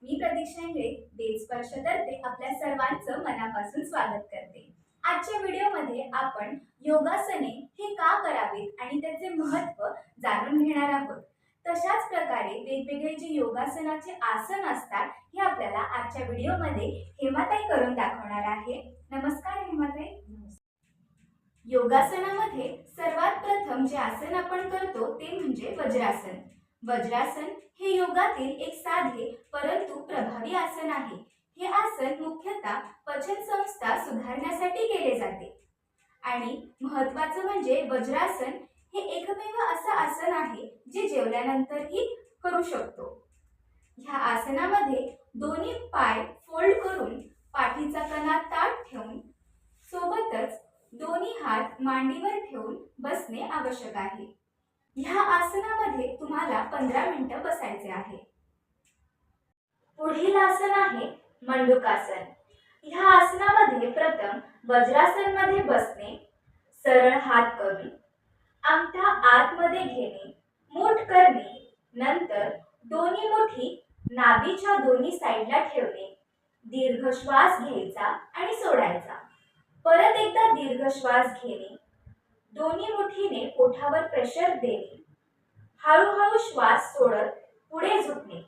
मी प्रतीक्षा इंगळे स्पर्शतर्फे आपल्या सर्वांचं मनापासून स्वागत करते. आजच्या व्हिडिओमध्ये आपण योगासने हे का करावीत आणि त्याचे महत्त्व जाणून घेणार आहोत. तशाच प्रकारे वेगवेगळे जे योगासनाचे आसन असतात हे आपल्याला आजच्या व्हिडिओमध्ये हेमाताई करून दाखवणार आहे. नमस्कार हेमाताई. योगासनामध्ये सर्वात प्रथम जे आसन आपण करतो ते म्हणजे वज्रासन. वज्रासन हे योगातील एक साधे परंतु प्रभावी आसन आहे. हे आसन मुख्यतः पचन संस्था सुधारण्यासाठी केले जाते आणि महत्त्वाचं म्हणजे वज्रासन हे एकमेव असं आसन आहे जे जेवल्यानंतरही करू शकतो. ह्या आसनामध्ये दोन्ही पाय फोल्ड करून पाठीचा कणा ताठ ठेवून सोबतच दोन्ही हात मांडीवर ठेवून बसणे आवश्यक आहे. ह्या आसनामध्ये तुम्हाला 15 मिनिटं बसायचे आहे. पुढील आसन आहे मंडूकासन. ह्या आसनामध्ये प्रथम वज्रासन मध्ये बसणे, सरळ हात करून अंगठा आतमध्ये घेणे, मूठ करणे, नंतर दोन्ही मुठी नाभीच्या दोन्ही साईडला ठेवणे, दीर्घ श्वास घ्यायचा आणि सोडायचा. परत एकदा दीर्घ श्वास घेणे, दोन्ही मुठीने ओठावर प्रेशर देणे, हळूहळू श्वास सोडत पुढे झुकणे.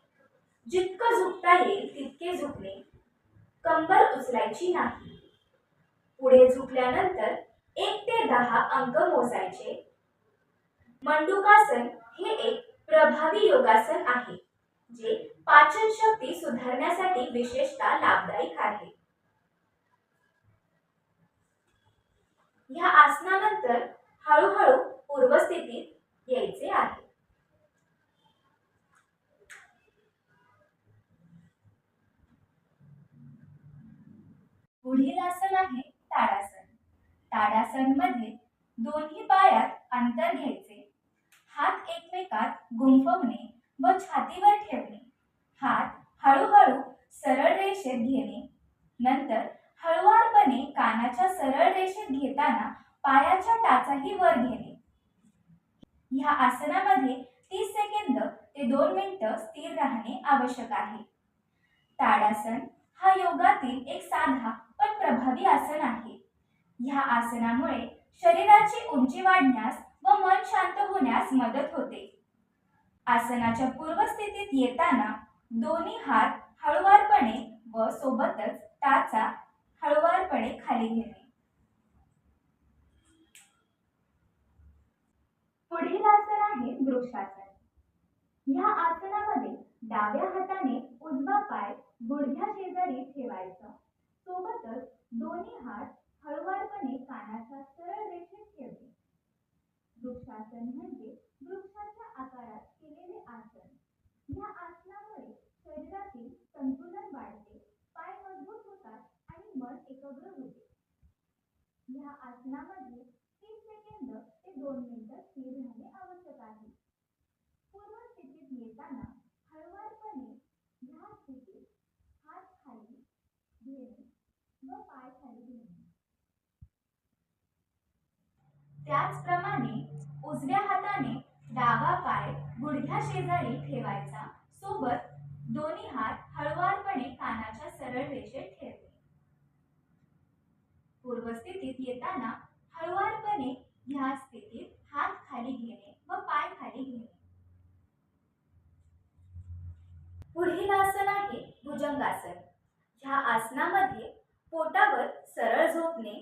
जितकं झुकता येईल तितके झुकणे, कंबर उचलायची नाही. पुढे झुकल्यानंतर 1 ते 10 अंक मोजायचे. मंडूकासन हे एक प्रभावी योगासन आहे जे पाचन शक्ती सुधारण्यासाठी विशेषतः लाभदायक आहे. ह्या आसनानंतर हळूहळू पूर्वस्थितीत यायचे आहे. पुढील आसन आहे ताडासन. ताडासन मध्ये दोन्ही पायात अंतर घ्यायचे, हात एकमेकात गुंफवणे व छातीवर ठेवणे, हात हळूहळू सरळ रेषेत घेणे, नंतर हळुवारपणे कानाच्या सरळ रेषेत घेताना पायाच्या टाचाही वर घेणे. ह्या आसनामध्ये 30 सेकंद ते 2 मिनिटं स्थिर राहणे आवश्यक आहे. ताडासन हा योगातील एक साधा पण प्रभावी आसन आहे. ह्या आसनामुळे शरीराची उंची वाढण्यास व मन शांत होण्यास मदत होते. आसनाच्या पूर्वस्थितीत येताना दोन्ही हात हळुवारपणे व सोबतच टाचा हळुवारपणे खाली घेणे. पुढील आसन आहे वृक्षासन. ह्या आसनामध्ये डाव्या हाताने उजवा पाय गुडघ्या शेजारी ठेवायचा, सोबतच दोन्ही हात हळुवारपणे कानाच्या सरळ रेषेत ठेवणे. वृक्षासन म्हणजे वृक्षाच्या आकारात केलेले आसन. ह्या आसनामुळे शरीरातील संतुलन वाढते, पाय मजबूत होतात आणि मन एकाग्र होते. ह्या आसनामध्ये 30 सेकंद ते 2 मिनिटं स्थिर राहणे आवश्यक आहे. पूर्व स्थितीत येताना हळुवारपणे ह्या स्थितीत हात खाली घेणे व पाय खाली घेणे. त्याचप्रमाणे उजव्या हाताने डावा पाय गुडघ्या शेजारी ठेवायचा, सोबत दोन्ही हात हळुवारपणे कानाच्या सरळ रेषेत ठेवणे. पूर्वस्थितीत येताना हळुवारपणे ह्या स्थितीत हात खाली घेणे व पाय खाली घेणे. पुढील आसन आहे भुजंगासन. ह्या आसनामध्ये पोटावर सरळ झोपणे,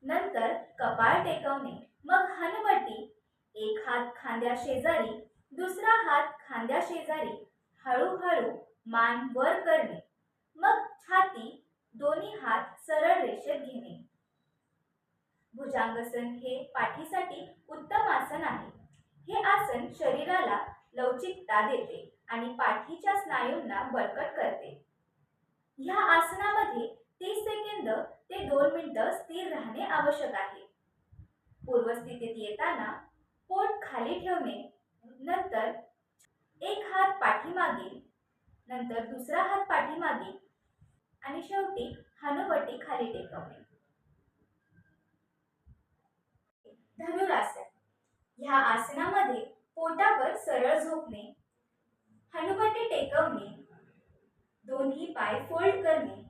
नंतर कपाळ टेकवणे, मग हनुवटी, एक हात खांद्या शेजारी, दुसरा हात खांद्या शेजारी हळूहळू मान वर करणे, मग छाती, दोन्ही हात सरळ रेषेत घेणे. भुजंगासन हे पाठीसाठी उत्तम आसन आहे. हे आसन शरीराला लवचिकता देते आणि पाठीच्या स्नायूंना बळकट करते. ह्या आसनामध्ये 30 सेकंद ते 2 मिनिटं स्थिर राहणे आवश्यक आहे. पूर्वस्थितीत येताना पोट खाली ठेवणे, नंतर एक हात पाठीमागे, नंतर दुसरा हात पाठीमागे आणि शेवटी हनुवटी खाली टेकवणे. धनुरासन. ह्या आसनामध्ये पोटावर सरळ झोपणे, हनुवटी टेकवणे पाय फोल्ड करणे.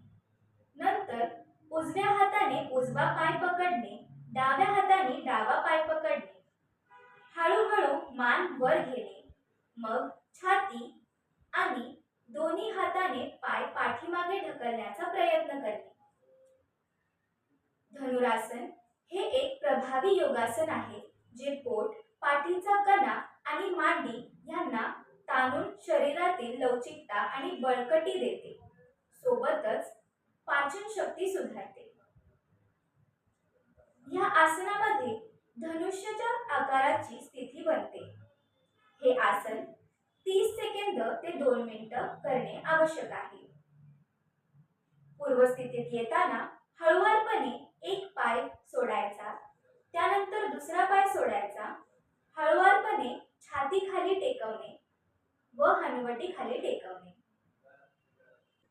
नंतर उजव्या हाताने उजवा पाय पकडणे, डाव्या हाताने डावा पाय पकडणे. हळूहळू मान वर घेणे, मग छाती आणि दोन्ही हाताने पाय पाठीमागे ढकलण्याचा प्रयत्न करणे. धनुरासन हे एक प्रभावी योगासन आहे जे पोट, पाठीचा कणा आणि मांडी यांना ताणून शरीरातील लवचिकता आणि बळकटी देते. सोबतच पाचन शक्ती सुधारते. या आसनामध्ये धनुष्याच्या आकाराची स्थिती बनते. हे आसन 30 सेकंद ते 2 मिनिटं करणे आवश्यक आहे. पूर्वस्थितीत येताना हळुवारपणे एक पाय सोडायचा, त्यानंतर दुसरा पाय सोडायचा. हळुवारपणे छाती खाली टेकवणे व हनुवटी खाली टेकवणे.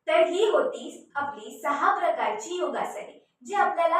तर ही होती आपली 6 प्रकारची योगासने जी आपल्याला